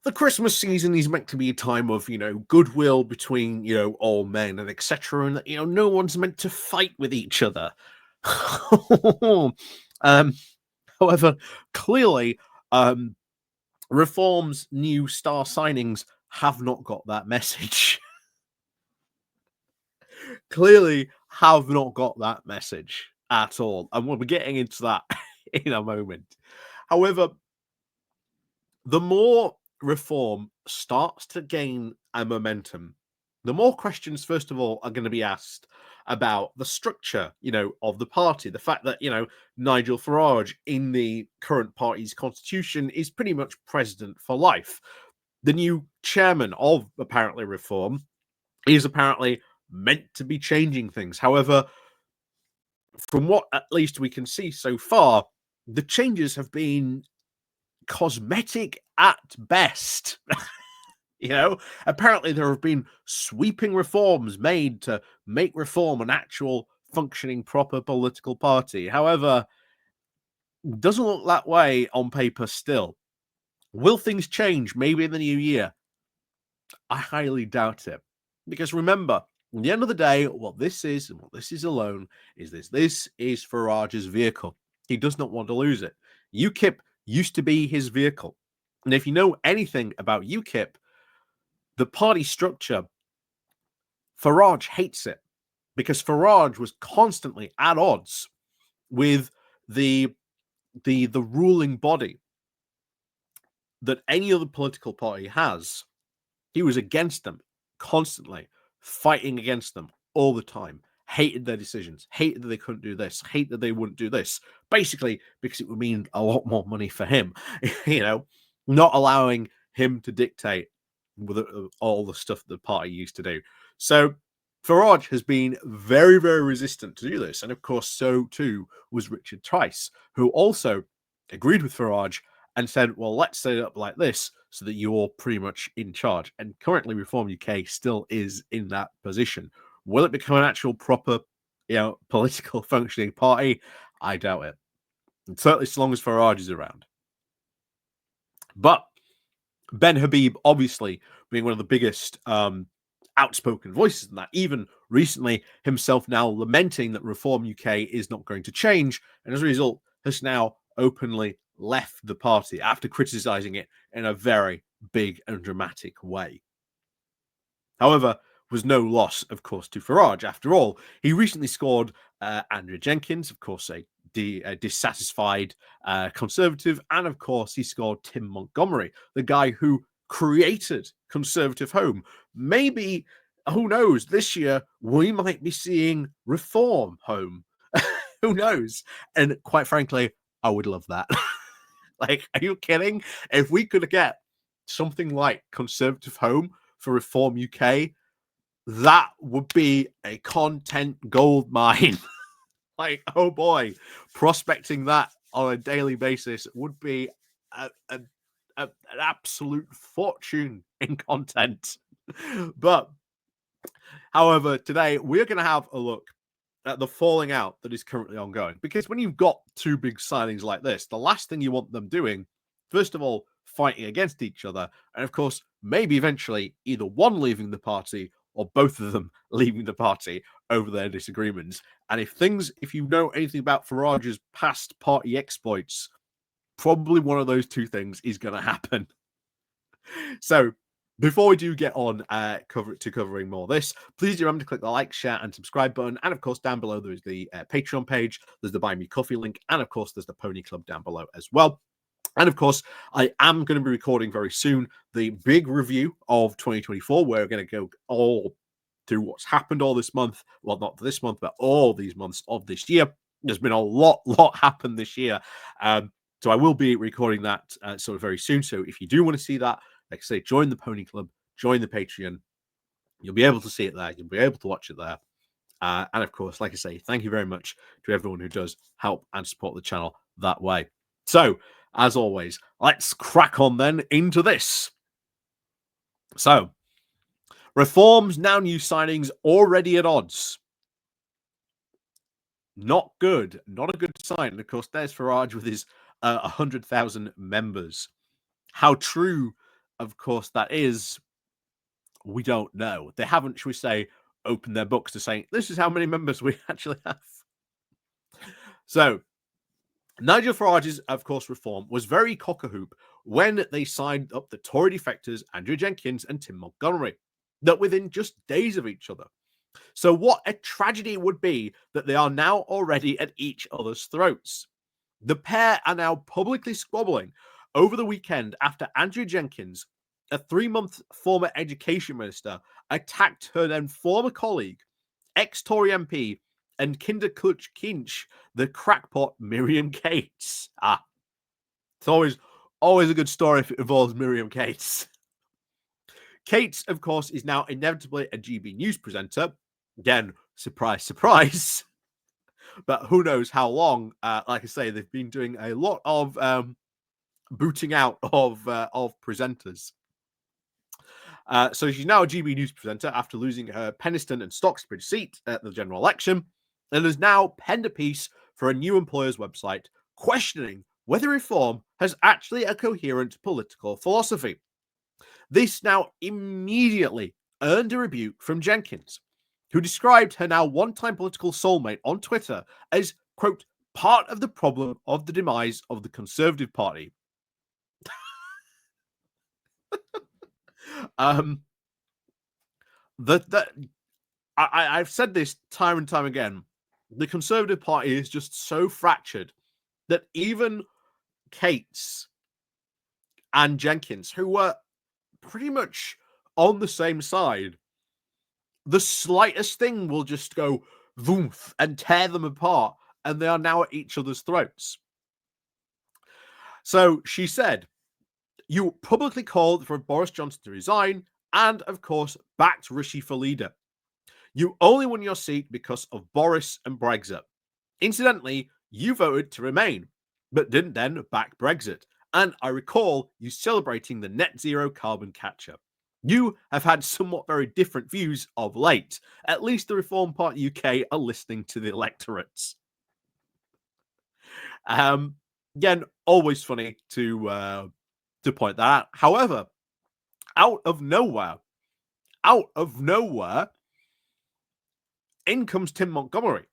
the Christmas season is meant to be a time of, goodwill between, all men and etc. And, no one's meant to fight with each other. um, However, clearly, Reform's new star signings have not got that message. Clearly have not got that message at all. And we'll be getting into that in a moment. However, the more Reform starts to gain a momentum, the more questions, first of all, are going to be asked about the structure, of the party. The fact that, Nigel Farage in the current party's constitution is pretty much president for life. The new chairman of, apparently, Reform is apparently meant to be changing things. However, from what at least we can see so far, the changes have been cosmetic at best. Apparently there have been sweeping reforms made to make Reform an actual functioning proper political party. However, it doesn't look that way on paper still. Will things change maybe in the new year? I highly doubt it. Because remember, at the end of the day, what this is and what this is alone is this. This is Farage's vehicle. He does not want to lose it. UKIP used to be his vehicle. And if you know anything about UKIP, the party structure, Farage hates it because Farage was constantly at odds with the ruling body that any other political party has. He was against them constantly, fighting against them all the time, hated their decisions, hated that they couldn't do this, hated that they wouldn't do this, basically because it would mean a lot more money for him, not allowing him to dictate with all the stuff the party used to do. So Farage has been very, very resistant to do this. And of course, so too was Richard Tice, who also agreed with Farage and said, well, let's set it up like this so that you're pretty much in charge. And currently Reform UK still is in that position. Will it become an actual proper, political functioning party? I doubt it. And certainly as long as Farage is around. But Ben Habib, obviously, being one of the biggest outspoken voices in that, even recently himself now lamenting that Reform UK is not going to change, and as a result has now openly left the party after criticising it in a very big and dramatic way. However, was no loss, of course, to Farage. After all, he recently scored Andrea Jenkyns, of course, a dissatisfied Conservative, and of course he scored Tim Montgomerie, the guy who created Conservative Home. Maybe, who knows, this year we might be seeing Reform Home. Who knows? And quite frankly, I would love that. Like, are you kidding? If we could get something like Conservative Home for Reform UK, that would be a content gold mine. Like, oh boy, prospecting that on a daily basis would be an absolute fortune in content. But, however, today we're going to have a look at the falling out that is currently ongoing. Because when you've got two big signings like this, the last thing you want them doing, first of all, fighting against each other, and of course, maybe eventually either one leaving the party or both of them leaving the party over their disagreements. And if you know anything about Farage's past party exploits, probably one of those two things is going to happen. So before we do get on covering more of this, please do remember to click the like, share, and subscribe button. And of course, down below there is the Patreon page. There's the Buy Me Coffee link, and of course, there's the Pony Club down below as well. And of course, I am going to be recording very soon the big review of 2024, where we're going to go all through what's happened all this month. Well, not this month, but all these months of this year. There's been a lot happened this year. So I will be recording that sort of very soon. So if you do want to see that, like I say, join the Pony Club, join the Patreon. You'll be able to see it there. You'll be able to watch it there. And of course, like I say, thank you very much to everyone who does help and support the channel that way. So, as always, let's crack on then into this. So, Reform's now new signings already at odds. Not good. Not a good sign. And of course, there's Farage with his 100,000 members. How true of course, that is, we don't know. They haven't, shall we say, opened their books to saying, this is how many members we actually have. So, Nigel Farage's, of course, reform was very cock-a-hoop when they signed up the Tory defectors Andrea Jenkyns and Tim Montgomerie, that within just days of each other. So what a tragedy it would be that they are now already at each other's throats. The pair are now publicly squabbling over the weekend after Andrea Jenkyns, a 3-month former education minister, attacked her then former colleague, ex-Tory MP, and Kinderkutsch, the crackpot Miriam Cates. It's always a good story if it involves Miriam Cates. Cates, of course, is now inevitably a GB News presenter. Again, surprise, surprise. But who knows how long? Like I say, they've been doing a lot of booting out of presenters. So she's now a GB News presenter after losing her Penistone and Stocksbridge seat at the general election, and has now penned a piece for a new employer's website questioning whether reform has actually a coherent political philosophy. This now immediately earned a rebuke from Jenkyns, who described her now one-time political soulmate on Twitter as, quote, part of the problem of the demise of the Conservative Party. I've said this time and time again. The Conservative Party is just so fractured that even Cates and Jenkyns, who were pretty much on the same side, the slightest thing will just go voof and tear them apart, and they are now at each other's throats. So she said, you publicly called for Boris Johnson to resign and, of course, backed Rishi for leader. You only won your seat because of Boris and Brexit. Incidentally, you voted to remain, but didn't then back Brexit. And I recall you celebrating the net zero carbon capture. You have had somewhat very different views of late. At least the Reform Party UK are listening to the electorates. Again, always funny to point that out. However, out of nowhere, in comes Tim Montgomerie.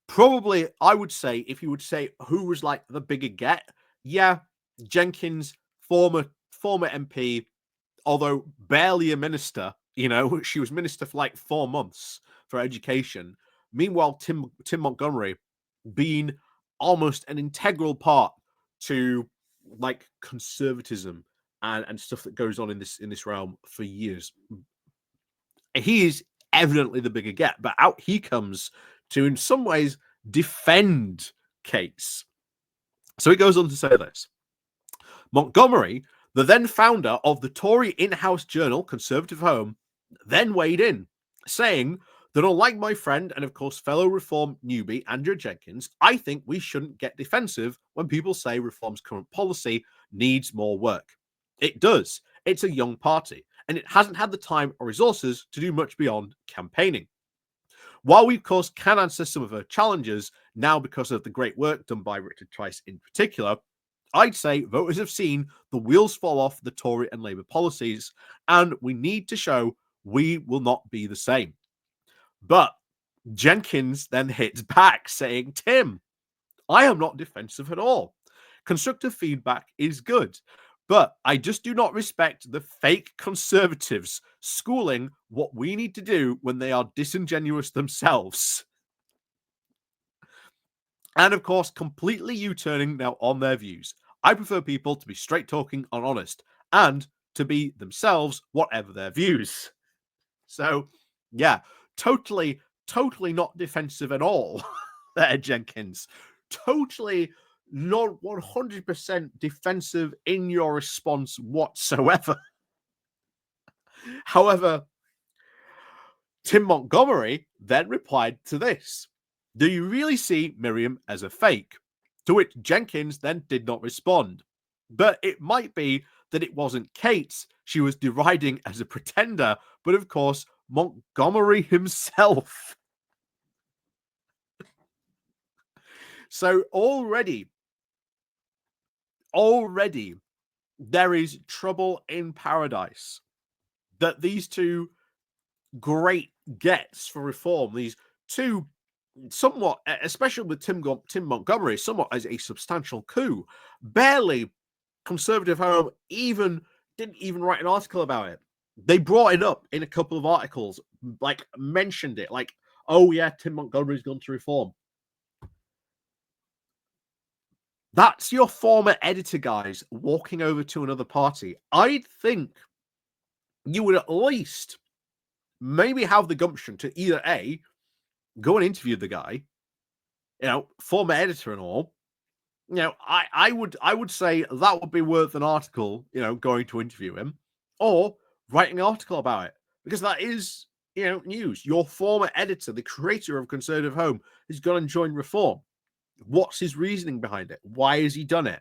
Probably, I would say, if you would say who was like the bigger get, yeah, Jenkyns, former MP, although barely a minister. You know, she was minister for like 4 months for education. Meanwhile, Tim Montgomerie being almost an integral part to like conservatism and stuff that goes on in this realm for years. He is evidently the bigger get, but out he comes to, in some ways, defend Cates. So he goes on to say this. Montgomerie, the then founder of the Tory in-house journal Conservative Home, then weighed in, saying that unlike my friend and, of course, fellow Reform newbie Andrea Jenkyns, I think we shouldn't get defensive when people say Reform's current policy needs more work. It does. It's a young party, and it hasn't had the time or resources to do much beyond campaigning. While we, of course, can answer some of her challenges now because of the great work done by Richard Trice in particular, I'd say voters have seen the wheels fall off the Tory and Labour policies, and we need to show we will not be the same. But Jenkyns then hits back, saying, Tim, I am not defensive at all. Constructive feedback is good, but I just do not respect the fake conservatives schooling what we need to do when they are disingenuous themselves. And of course, completely U-turning now on their views. I prefer people to be straight talking and honest, and to be themselves, whatever their views. So, yeah, totally not defensive at all there, Jenkyns. Totally not 100% defensive in your response whatsoever. However, Tim Montgomerie then replied to this. Do you really see Miriam as a fake? To which Jenkyns then did not respond. But it might be that it wasn't Cates she was deriding as a pretender, but of course, Montgomerie himself. So already, there is trouble in paradise. That these two great gets for reform, these two somewhat, especially with Tim Montgomerie, somewhat as a substantial coup, barely Conservative Home didn't even write an article about it. They brought it up in a couple of articles, like mentioned it, like, oh yeah, Tim Montgomerie's gone to reform. That's your former editor, guys, walking over to another party. I'd think you would at least maybe have the gumption to either A, go and interview the guy, former editor and all. I would say that would be worth an article, going to interview him, or writing an article about it, because that is, news. Your former editor, the creator of Conservative Home, has gone and joined Reform. What's his reasoning behind it? Why has he done it?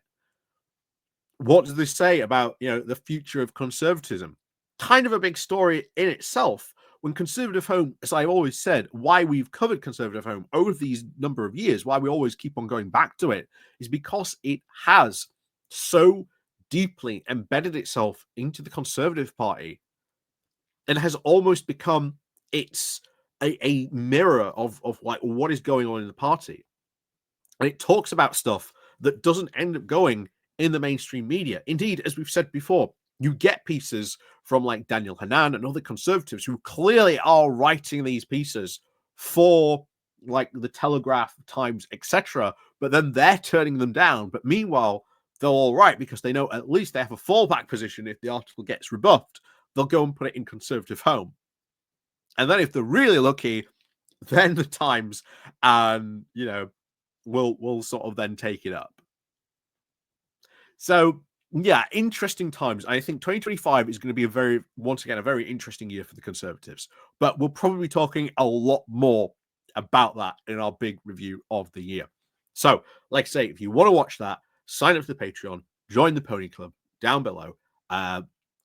What does this say about, the future of conservatism? Kind of a big story in itself. When Conservative Home, as I always said, why we've covered Conservative Home over these number of years, why we always keep on going back to it, is because it has so deeply embedded itself into the Conservative Party and has almost become a mirror of like what is going on in the party. And it talks about stuff that doesn't end up going in the mainstream media. Indeed, as we've said before, you get pieces from like Daniel Hannan and other conservatives who clearly are writing these pieces for like the Telegraph, Times, etc. But then they're turning them down. But meanwhile, they're all right because they know at least they have a fallback position if the article gets rebuffed. They'll go and put it in Conservative Home. And then if they're really lucky, then the Times and, will sort of then take it up. So yeah, interesting times. I think 2025 is going to be once again, a very interesting year for the Conservatives. But we'll probably be talking a lot more about that in our big review of the year. So, like I say, if you want to watch that, sign up to the Patreon, join the Pony Club down below.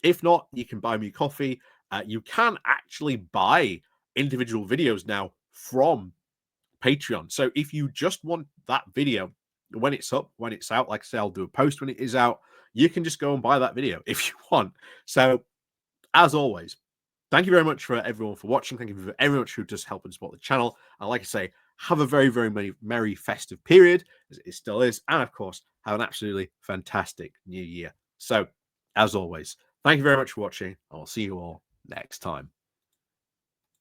If not, you can buy me coffee. You can actually buy individual videos now from Patreon. So if you just want that video when it's up, when it's out, like I say, I'll do a post when it is out. You can just go and buy that video if you want. So as always, thank you very much for everyone for watching. Thank you for everyone who does help and support the channel. And like I say, have a very, very merry festive period, as it still is. And of course, have an absolutely fantastic new year. So as always, thank you very much for watching. I'll see you all next time.